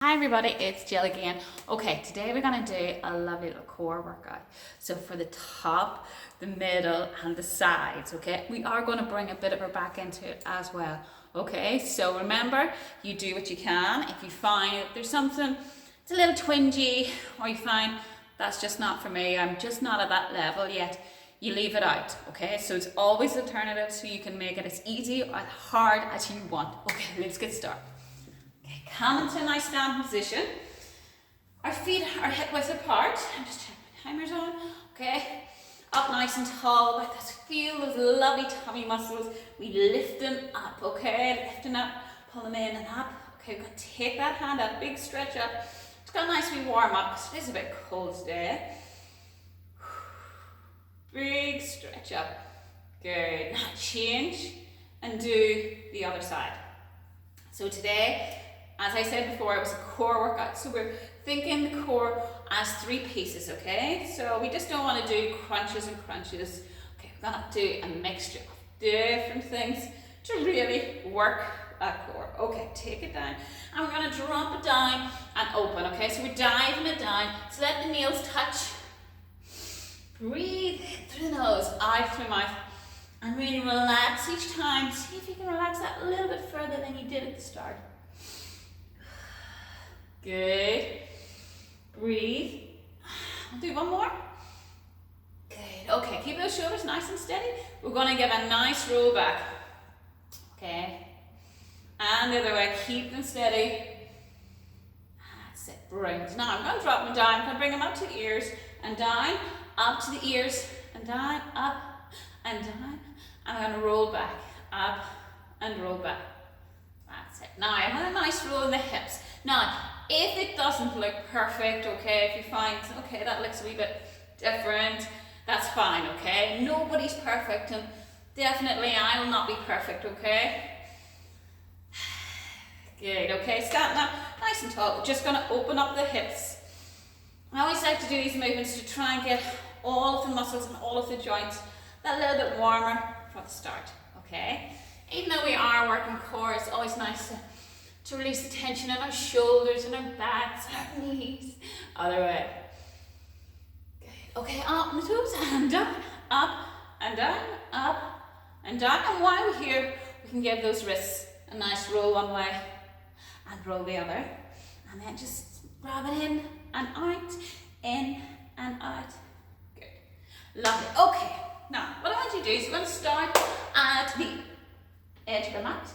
Hi everybody, it's Jill again. Okay, today we're going to do a lovely little core workout. So for the top, the middle and the sides, okay? We are going to bring a bit of our back into it as well, okay? So remember, you do what you can. If you find there's something, it's a little twingy, or you find that's just not for me, I'm just not at that level yet, you leave it out, okay? So it's always alternatives so you can make it as easy or as hard as you want. Okay, let's get started. Come into a nice standing position. Our feet are hip width apart. I'm just checking my timers on. Okay. Up nice and tall. Let us feel those lovely tummy muscles. We lift them up. Okay. Lifting up. Pull them in and up. Okay. We're going to take that hand up. Big stretch up. It's got a nice wee warm up because it is a bit cold today. Big stretch up. Good. Now change and do the other side. So today, as I said before, it was a core workout. So we're thinking the core as 3 pieces, okay? So we just don't want to do crunches and crunches. Okay, we're going to do a mixture of different things to really work that core. Okay, take it down. And we're going to drop it down and open, okay? So we're diving it down. So let the nails touch. Breathe in through the nose, out through the mouth. And really relax each time. See if you can relax that a little bit further than you did at the start. Good. Breathe. I'll do one more. Good. Okay, keep those shoulders nice and steady. We're going to give a nice roll back. Okay. And the other way. Keep them steady. That's it. Brilliant. Now I'm going to drop them down. I'm going to bring them up to the ears and down. Up to the ears and down. Up and down. And I'm going to roll back. Up and roll back. That's it. Now I'm on a nice roll in the hips. Now, if it doesn't look perfect, okay, if you find, okay, that looks a wee bit different, that's fine, okay? Nobody's perfect, and definitely I will not be perfect, okay? Good, okay, standing up nice and tall. We're just going to open up the hips. I always like to do these movements to try and get all of the muscles and all of the joints that little bit warmer for the start, okay? Even though we are working core, it's always nice to release the tension in our shoulders and our backs and our knees. Other way. Good. Okay, up on the toes and down, up and down, up and down. And while we're here, we can give those wrists a nice roll one way and roll the other. And then just grab it in and out, in and out. Good. Lovely. Okay, now what I want you to do is we're going to start at the edge of the mat.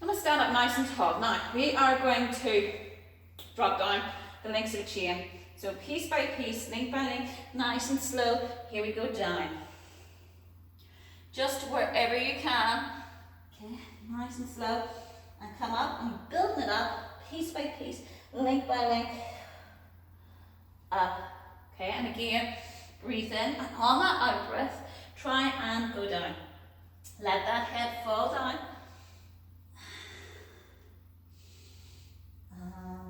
I'm going to stand up nice and tall. Now, we are going to drop down the links of the chain. So piece by piece, link by link, nice and slow. Here we go down. Just wherever you can. Okay, nice and slow. And come up and building it up, piece by piece, link by link. Up. Okay, and again, breathe in. And on that out breath, try and go down. Let that head fall down.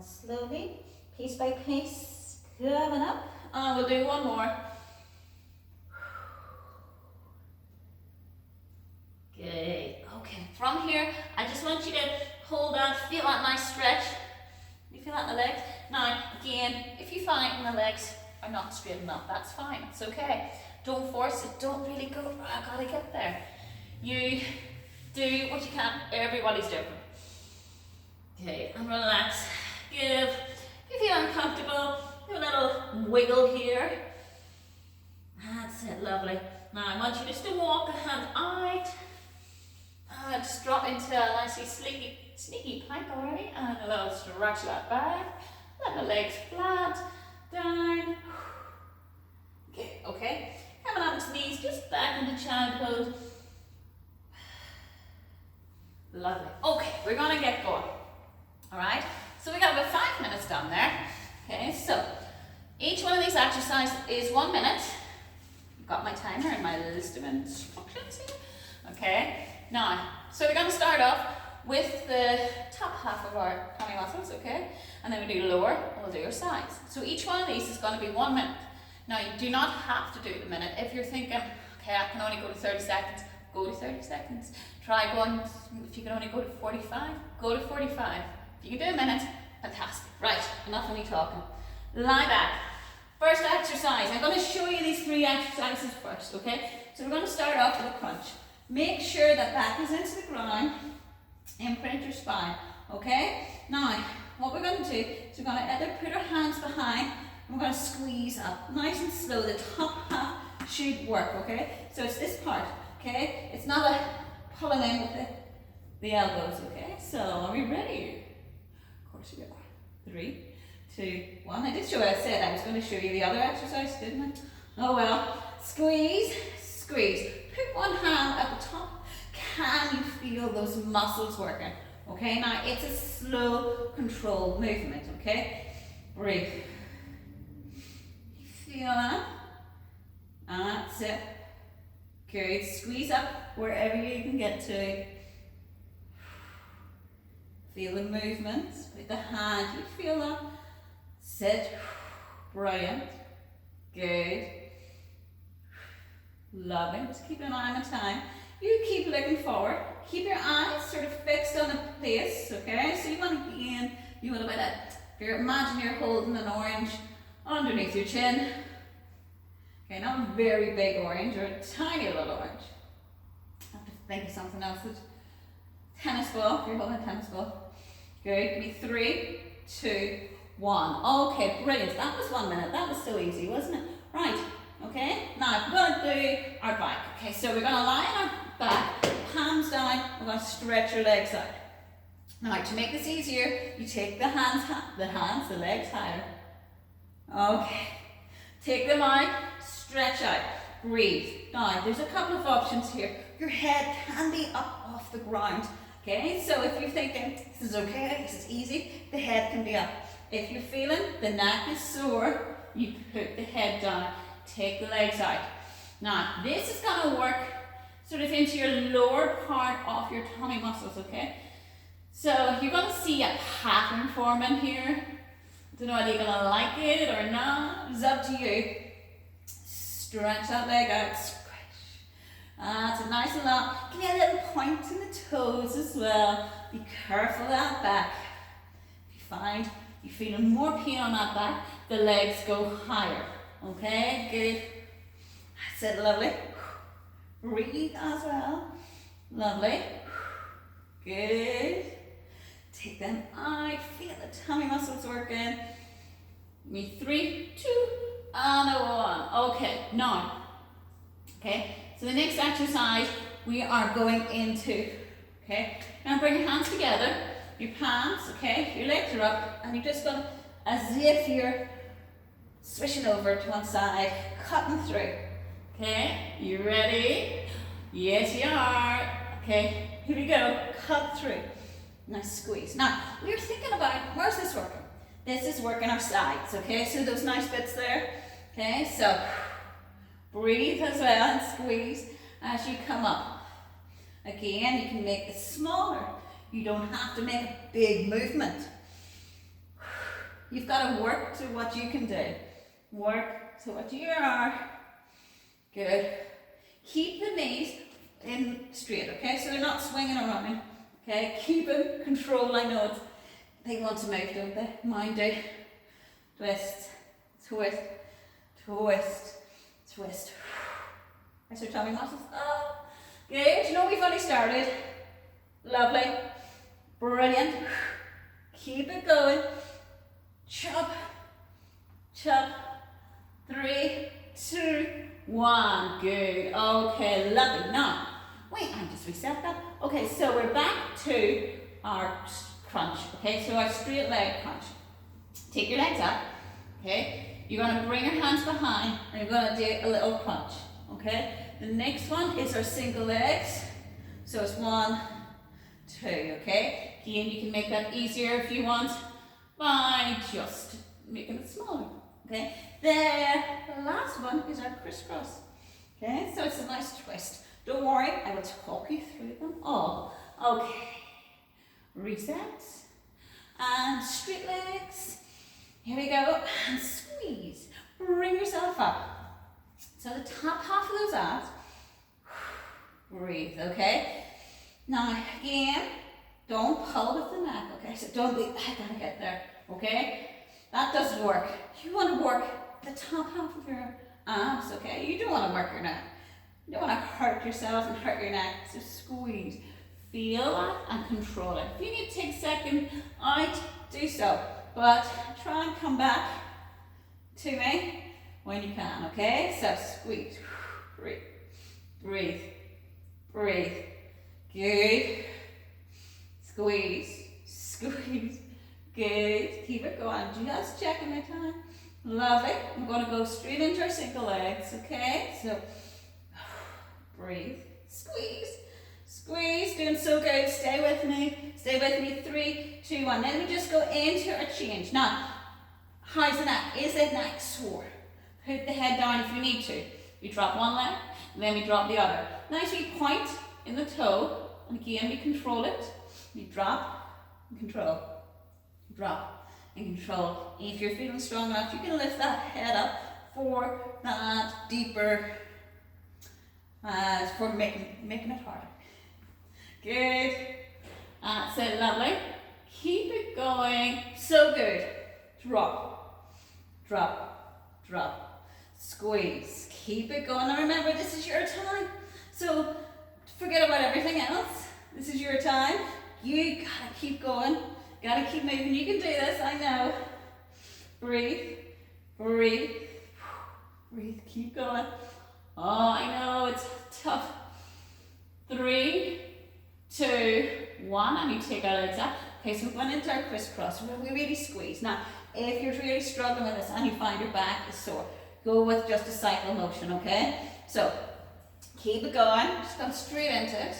Slowly, piece by piece, coming up. And we'll do one more. Good. Okay, from here, I just want you to hold on, feel that nice stretch. You feel that in the legs? Now, again, if you find the legs are not straight enough, that's fine. It's okay. Don't force it. Don't really go, oh, I gotta get there. You do what you can. Everybody's different. Okay, and relax. Give. If you feel uncomfortable, do a little wiggle here. That's it, lovely. Now I want you just to walk the hand out. Just drop into a nicely sneaky plank already. And a little stretch that back. Let the legs flat. Down. Good, okay. Coming up to knees, just back into child pose. Lovely. Okay, we're going to get going. Alright? So we got about 5 minutes done there. Okay, so each one of these exercises is 1 minute. I've got my timer and my list of instructions here. Okay, now, so we're going to start off with the top half of our tummy muscles, okay? And then we do lower, and we'll do our sides. So each one of these is going to be 1 minute. Now, you do not have to do the minute. If you're thinking, okay, I can only go to 30 seconds, go to 30 seconds. Try going, if you can only go to 45, go to 45. If you can do a minute, Fantastic. Right, enough of me talking. Lie back. First exercise, I'm going to show you these 3 exercises first, okay? So we're going to start off with a crunch. Make sure that back is into the ground, imprint your spine, okay? Now, what we're going to do is we're going to either put our hands behind and we're going to squeeze up, nice and slow. The top half should work, okay? So it's this part, okay? It's not a pulling in with the elbows, okay? So are we ready? Of course we are. 3, 2, 1. I did show you, I said I was going to show you the other exercise, didn't I? Oh well. Squeeze, squeeze. Put one hand at the top. Can you feel those muscles working? Okay, now it's a slow, controlled movement, okay? Breathe. Feel that? That's it. Good. Squeeze up wherever you can get to. Feel the movements with the hand. You feel that? Sit. Brilliant. Good. Loving. Just keep an eye on the time. You keep looking forward. Keep your eyes sort of fixed on a place, okay? So you want to gain, you want to be that. Imagine you're holding an orange underneath your chin. Okay, not a very big orange or a tiny little orange. I have to think of something else. Tennis ball, if you're holding a tennis ball. Good, give me 3, 2, 1. Okay, brilliant. That was 1 minute. That was so easy, wasn't it? Right, okay. Now we're going to do our back. Okay, so we're going to lie on our back, palms down. We're going to stretch your legs out. Now to make this easier, you take the legs higher. Okay. Take them out, stretch out, breathe. Now, there's a couple of options here. Your head can be up off the ground, okay? So if you're thinking, this is okay, this is easy, the head can be up. If you're feeling the neck is sore, you put the head down, take the legs out. Now, this is going to work sort of into your lower part of your tummy muscles, okay? So you're going to see a pattern forming here. I don't know whether you're going to like it or not. It's up to you. Stretch that leg out. Squish. That's a nice and long. Give me a little point in the toes as well. Be careful of that back. If you find you're feeling more pain on that back, the legs go higher. Okay, good. That's it, lovely. Breathe as well. Lovely. Good. Take them out, feel the tummy muscles working. Me 3, 2, and a 1. Okay, now, okay, so the next exercise we are going into, okay, now bring your hands together, your palms, okay, your legs are up, and you're just going to, as if you're swishing over to one side, cutting through, okay, you ready? Yes, you are. Okay, here we go, cut through. Nice squeeze. Now, we're thinking about, where's this working? This is working our sides, okay? So those nice bits there, okay? So, breathe as well and squeeze as you come up. Again, you can make it smaller. You don't have to make a big movement. You've got to work to what you can do. Work to what you are. Good. Keep the knees in straight, okay? So they're not swinging around. Okay, keep in control. I know they want to move, don't they? Mine do. Twist, twist, twist, twist. That's your tummy muscles. Oh, good. You know we've only started. Lovely. Brilliant. Keep it going. Chop, chop. 3, 2, 1. Good. Okay, lovely. Now, wait, I just reset that. Okay, so we're back to our crunch. Okay, so our straight leg crunch. Take your legs up. Okay, you're going to bring your hands behind and you're going to do a little crunch. Okay, the next one is our single legs. So it's 1, 2. Okay, again, you can make that easier if you want by just making it smaller. Okay, the last one is our crisscross. Okay, so it's a nice twist. Don't worry, I will talk you through them all. Okay, reset, and straight legs. Here we go, and squeeze. Bring yourself up. So the top half of those abs, breathe, okay? Now again, don't pull with the neck, okay? So don't be, I gotta get there. okay? That doesn't work. You want to work the top half of your abs, okay? You don't want to work your neck. You don't want to hurt yourself and hurt your neck, so squeeze. Feel that and control it. If you need to take a second out, do so. But try and come back to me when you can, okay? So squeeze, breathe, breathe, breathe. Good. Squeeze, squeeze. Good. Keep it going. Just checking my time. Lovely. I'm going to go straight into our single legs, okay? So breathe, squeeze, squeeze. Doing so good. Stay with me. Stay with me. 3, 2, 1. Then we just go into our change. Now, how's the neck? Is the neck sore? Put the head down if you need to. We drop one leg, and then we drop the other. Nice wee point in the toe, and again we control it. We drop and control. Drop and control. If you're feeling strong enough, you can lift that head up for that deeper, for making it harder. Good. That's it, lovely. Keep it going. So good. Drop, drop, drop. Squeeze. Keep it going. Now remember, this is your time. So forget about everything else. This is your time. You gotta keep going. Gotta keep moving. You can do this, I know. Breathe, breathe, breathe. Keep going. Oh, I know, it's tough. 3, 2, 1, and you take our legs up. Okay, so we're going into our crisscross. We really squeeze. Now, if you're really struggling with this and you find your back is sore, go with just a cycle motion, okay? So, keep it going. Just come straight into it.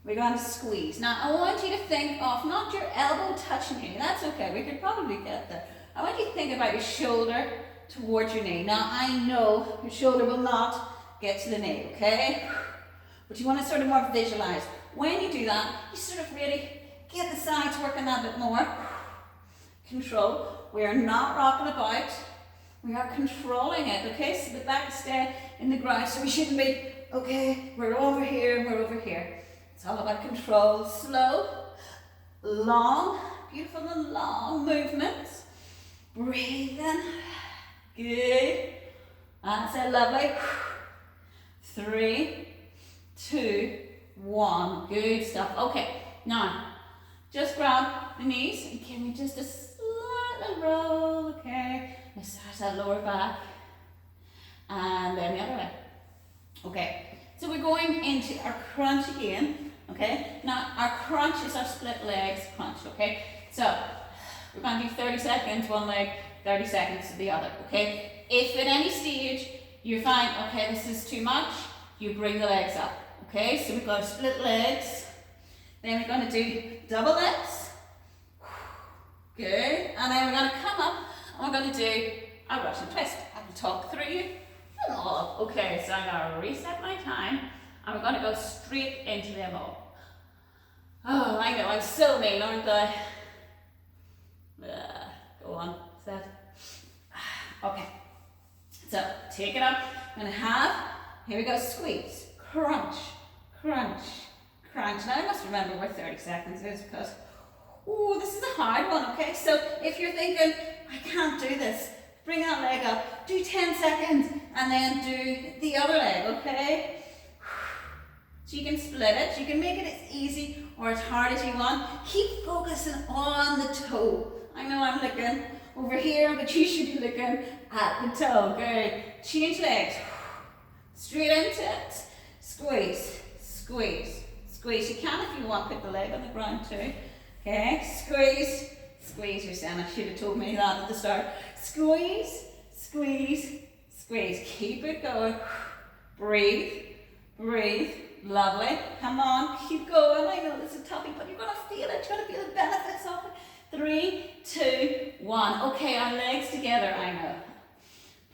We're going to squeeze. Now, I want you to think of not your elbow touching you. That's okay. We could probably get there. I want you to think about your shoulder towards your knee. Now, I know your shoulder will not get to the knee, okay? But you want to sort of more visualize. When you do that, you sort of really get the sides working a bit more. Control. We are not rocking about. We are controlling it, okay? So the back stay in the ground. So we shouldn't be, okay, we're over here, we're over here. It's all about control. Slow, long, beautiful and long movements. Breathe in. Good. That's it, lovely. 3, 2, 1. Good stuff. Okay, now just grab the knees and give me just a slight little roll. Okay, massage that lower back. And then the other way. Okay, so we're going into our crunch again. Okay, now our crunch is our split legs crunch. Okay, so we're going to do 30 seconds one leg, 30 seconds to the other. Okay, if at any stage you find, okay, this is too much, you bring the legs up. Okay, so we've got split legs. Then we're going to do double legs. Good, and then we're going to come up and we're going to do a Russian twist. I will talk through you. Okay, so I'm going to reset my time and we're going to go straight into them all. Oh, I know, I'm so mean, aren't I? Go on, set. Okay, so take it up. I'm going to have, here we go, squeeze, crunch, crunch, crunch. Now I must remember where 30 seconds is because, oh, this is a hard one, okay? So if you're thinking, I can't do this, bring that leg up, do 10 seconds, and then do the other leg, okay? So you can split it, you can make it as easy or as hard as you want. Keep focusing on the toe. I know I'm looking over here, but you should be looking at the toe. Good. Change legs. Straight into it. Squeeze, squeeze, squeeze. You can, if you want, put the leg on the ground too. Okay, squeeze, squeeze. You're saying I should have told me that at the start. Squeeze, squeeze, squeeze. Keep it going. Breathe, breathe. Lovely. Come on, keep going. I know this is tough, but you're going to feel it. You're going to feel the benefits of it. 3, 2, 1. Okay, our legs together, I know.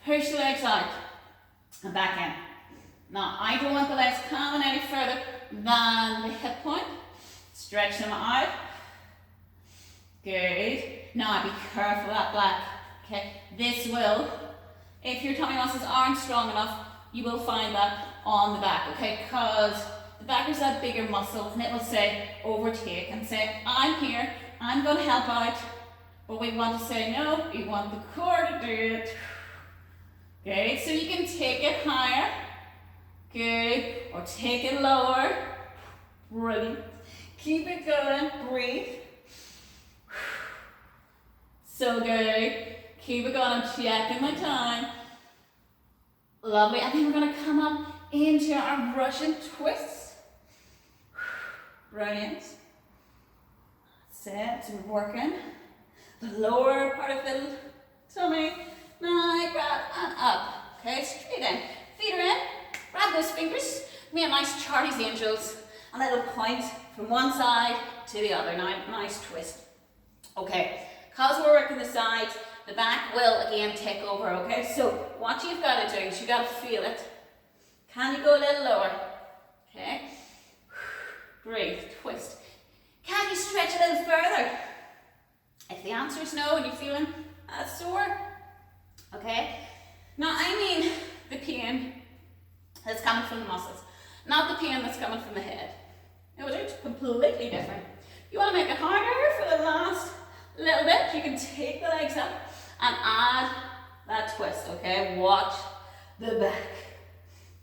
Push the legs out and back in. Now, I don't want the legs coming any further than the hip point. Stretch them out. Good. Now, be careful of that back. Okay, this will, if your tummy muscles aren't strong enough, you will find that on the back, okay, because the back is that bigger muscle and it will say overtake and say, I'm here, I'm going to help out, but we want to say no, we want the core to do it. Good, so you can take it higher. Good, or take it lower. Brilliant. Keep it going, breathe. So good. Keep it going, I'm checking my time. Lovely, and then we're going to come up into our Russian twists. Brilliant. That's it, so we're working the lower part of the tummy. Now grab and up. Okay, straight in. Feet are in. Grab those fingers. Make a nice Charlie's Angels. A little point from one side to the other. Now, nice twist. Okay, because we're working the sides, the back will again take over. Okay, so what you've got to do is you've got to feel it. Can you go a little lower? Okay. Breathe, twist. Can you stretch a little further? If the answer is no and you're feeling sore, okay. Now I mean the pain that's coming from the muscles, not the pain that's coming from the head. It was completely different. You want to make it harder for the last little bit. You can take the legs up and add that twist, okay? Watch the back.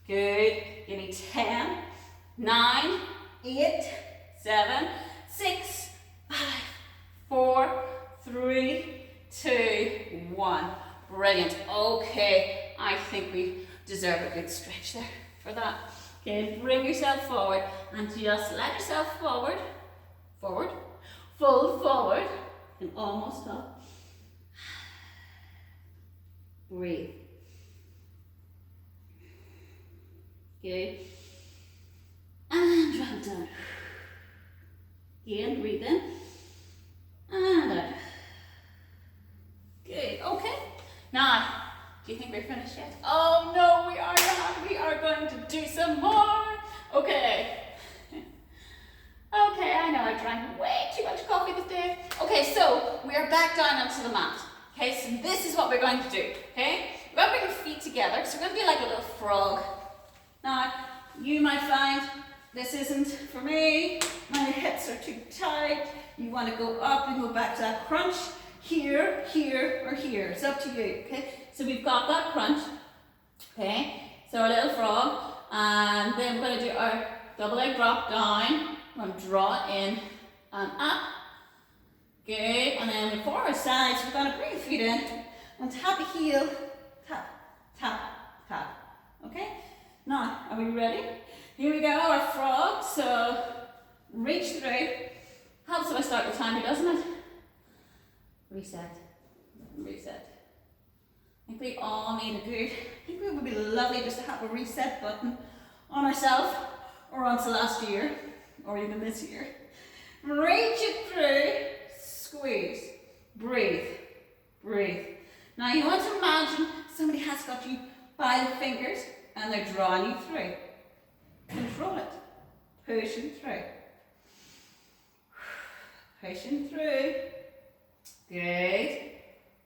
Good. Give me 10, 9, 8, 7, 6, 5, 4, 3, 2, 1. Brilliant. Okay, I think we deserve a good stretch there for that. Okay, bring yourself forward and just let yourself forward, fold forward, and almost up. Breathe. Good. And drop down. Again, breathe in. And out. Good. Okay. Now, do you think we're finished yet? Oh no, we are not. We are going to do some more. Okay. Okay, I know I drank way too much coffee this day. Okay, so we are back down onto the mat. Okay, so this is what we're going to do. Okay, we're going to bring your feet together. So we're going to be like a little frog. Now, you might find this isn't for me. My hips are too tight. You want to go up and go back to that crunch. Here, here, or here. It's up to you. Okay, so we've got that crunch. Okay, so our little frog, and then we're going to do our double leg drop down. We're going to draw in and up. Good, and then for our sides, we're going to bring the feet in and tap a heel, tap, tap, tap. Okay, now, are we ready? Here we go, our frog. So, reach through. Helps if I start the timer, doesn't it? Reset, reset. I think we all need to do, I think it would be lovely just to have a reset button on ourselves or onto last year or even this year. Reach it through, squeeze, breathe, breathe. Now you want to imagine somebody has got you by the fingers and they're drawing you through. Control it, pushing through, pushing through. Good,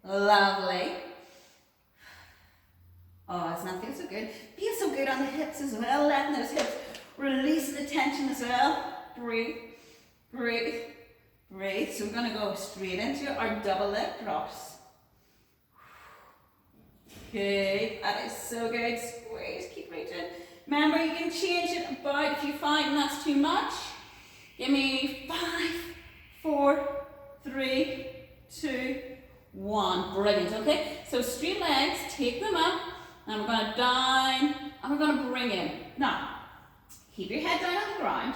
lovely. Oh, it's not feeling so good. Feel so good on the hips as well, letting those hips release the tension as well. Breathe, breathe, breathe. So we're going to go straight into our double leg drops. Good, that is so good. Squeeze, keep reaching. Remember, you can change it about if you find that's too much. Give me 5, 4, 3, 2, 1. Brilliant, okay? So straight legs, take them up, and we're going to down, and we're going to bring in. Now, keep your head down on the ground,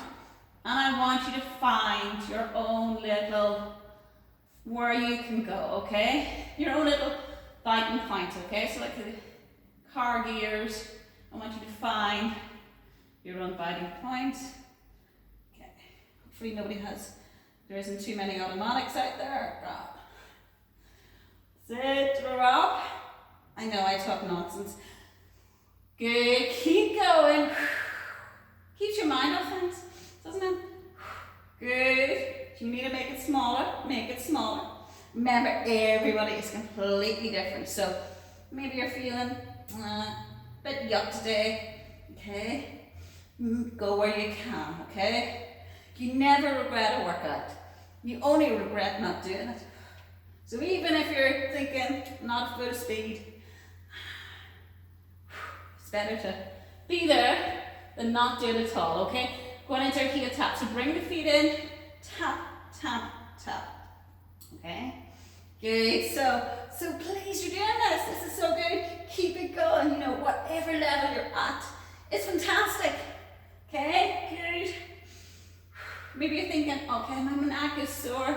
and I want you to find your own little, where you can go, okay? Your own little biting point, okay? So like the car gears, I want you to find your own biting point. Okay, hopefully nobody there isn't too many automatics out there. Drop. Sit, drop. I know I talk nonsense. Good, keep going. Keeps your mind off things, doesn't it? Good. If you need to make it smaller, make it smaller. Remember, everybody is completely different. So maybe you're feeling a bit yuck today. Okay? Go where you can, okay? You never regret a workout. You only regret not doing it. So even if you're thinking not full speed, it's better to be there than not do it at all, okay? Going into our heel tap, so bring the feet in, tap, tap, tap, okay? Good, so please, you're doing this is so good, keep it going, you know, whatever level you're at, it's fantastic, okay, good. Maybe you're thinking, okay, my neck is sore,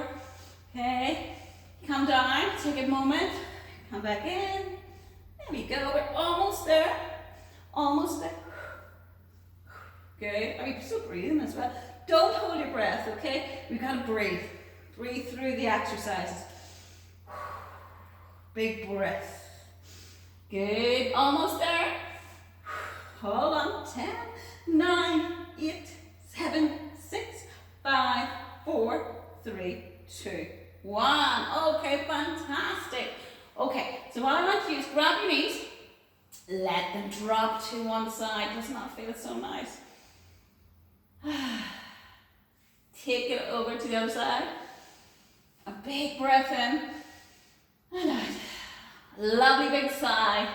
okay, come down, take a moment, come back in, there we go, we're almost there, good, are you still breathing as well? Don't hold your breath, okay, we've got to breathe through the exercises. Big breath. Good. Almost there. Hold on. 10, 9, 8, 7, 6, 5, 4, 3, 2, 1. Okay, fantastic. Okay, so what I want you to do is grab your knees. Let them drop to one side. Doesn't that feel so nice? Take it over to the other side. A big breath in. And out. Lovely big sigh.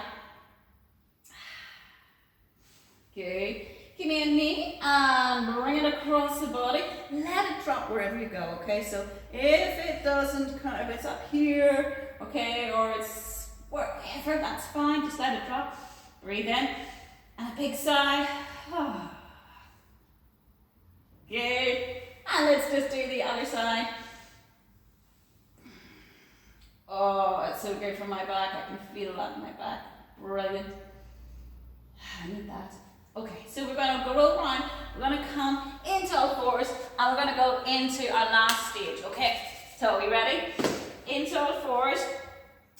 Good. Give me a knee and bring it across the body. Let it drop wherever you go, okay? So if it doesn't, if it's up here, okay, or it's wherever, that's fine. Just let it drop. Breathe in. And a big sigh. Good. And let's just do the other side. Oh, it's so good for my back. I can feel that in my back. Brilliant. I need that. Okay, so we're going to go roll around. We're going to come into all fours and we're going to go into our last stage, okay? So, are we ready? Into all fours.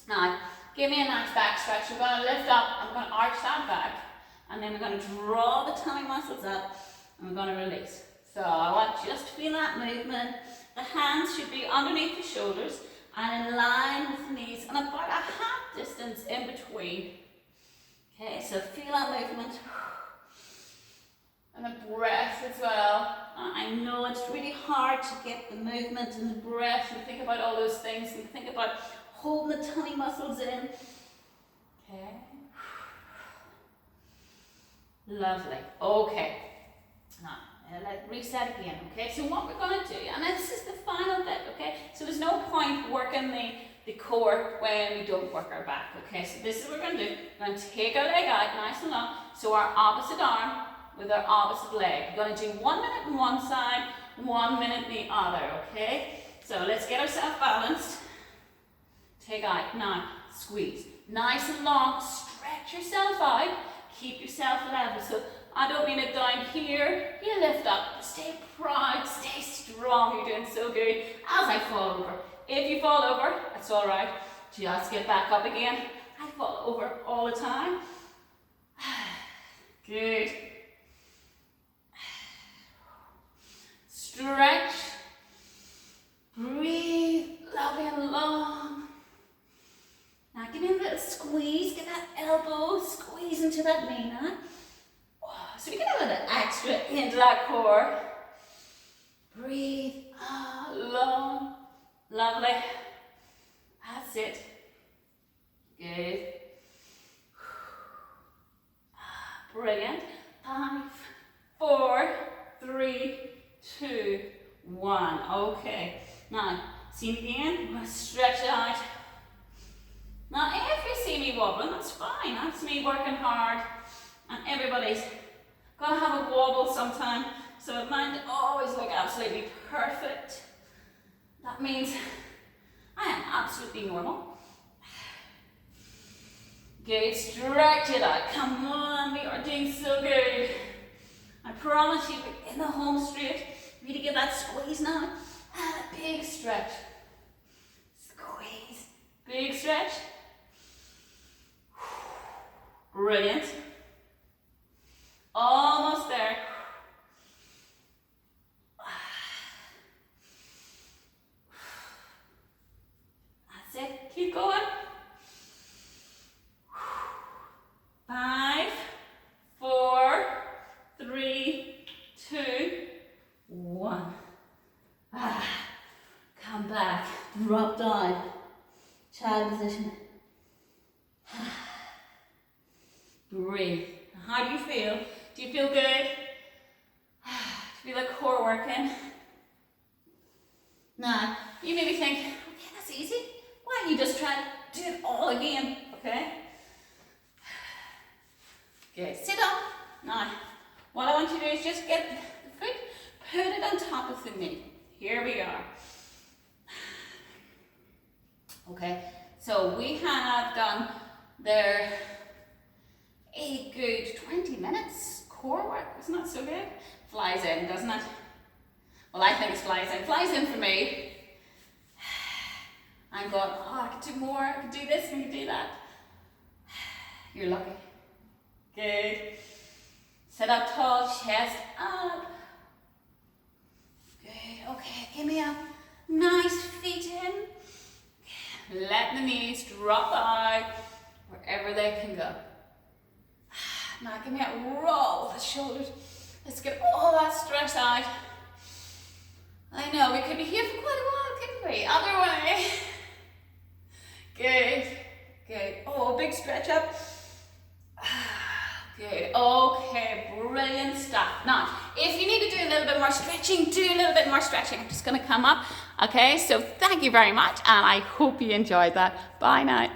Now, give me a nice back stretch. We're going to lift up. I'm going to arch that back. And then we're going to draw the tummy muscles up and we're going to release. So, I want you just to feel that movement. The hands should be underneath the shoulders and in line with the knees and about a half distance in between. Okay, so feel that movement. And the breath as well. I know it's really hard to get the movement and the breath and think about all those things and think about holding the tummy muscles in. Okay. Lovely. Okay. Now, let's reset again, okay? So what we're going to do, and this is the final bit, okay? So there's no point working the core when we don't work our back, okay? So this is what we're going to do. We're going to take our leg out nice and long, so our opposite arm with our opposite leg. We're going to do 1 minute on one side, 1 minute the other, okay? So let's get ourselves balanced. Take out, now squeeze. Nice and long, stretch yourself out, keep yourself level. So I don't mean it down here, you lift up, stay proud, stay strong, you're doing so good. As I fall over, if you fall over, that's all right, just get back up again. I fall over all the time. Good. Stretch, breathe, lovely and long. Now give me a little squeeze, get that elbow, squeeze into that knee now. So we get a little extra into that core. Breathe, long, lovely. That's it. Good. Brilliant. 5, 4, 3, 2, 1. Okay. Now, see me again. I'm going to stretch it out. Now, if you see me wobbling, that's fine. That's me working hard. And everybody's going to have a wobble sometime. So it might always look absolutely perfect. That means I am absolutely normal. Good. Stretch it out. Come on. We are doing so good. I promise you, in the home straight, you need to get that squeeze now. And a big stretch. Squeeze. Big stretch. Brilliant. Almost there. That's it. Keep going. 5, 4, 3, 2, 1. Come back. Drop down. position. Breathe. How do you feel? Do you feel good? Do you feel the core working? Now, you maybe think, okay, that's easy. Why don't you just try to do it all again, okay? Good. Sit up. Now, what I want you to do is just get the foot, put it on top of the knee. Here we are. Okay, so we have done there a good 20 minutes core work. Isn't that so good? Flies in, doesn't it? Well, I think it flies in. Flies in for me. I'm going, oh, I could do more, I could do this, I could do that. You're lucky. Good. Sit up tall, chest up. Good, okay, give me a nice feet in. Let the knees drop out wherever they can go. Now give me a roll with the shoulders. Let's get all that stress out. I know, we could be here for quite a while, couldn't we? Other way. Good, good. Oh, big stretch up. Good, okay, brilliant stuff. Now, if you need to do a little bit more stretching, do a little bit more stretching. I'm just gonna come up, okay? So thank you very much, and I hope you enjoyed that. Bye now.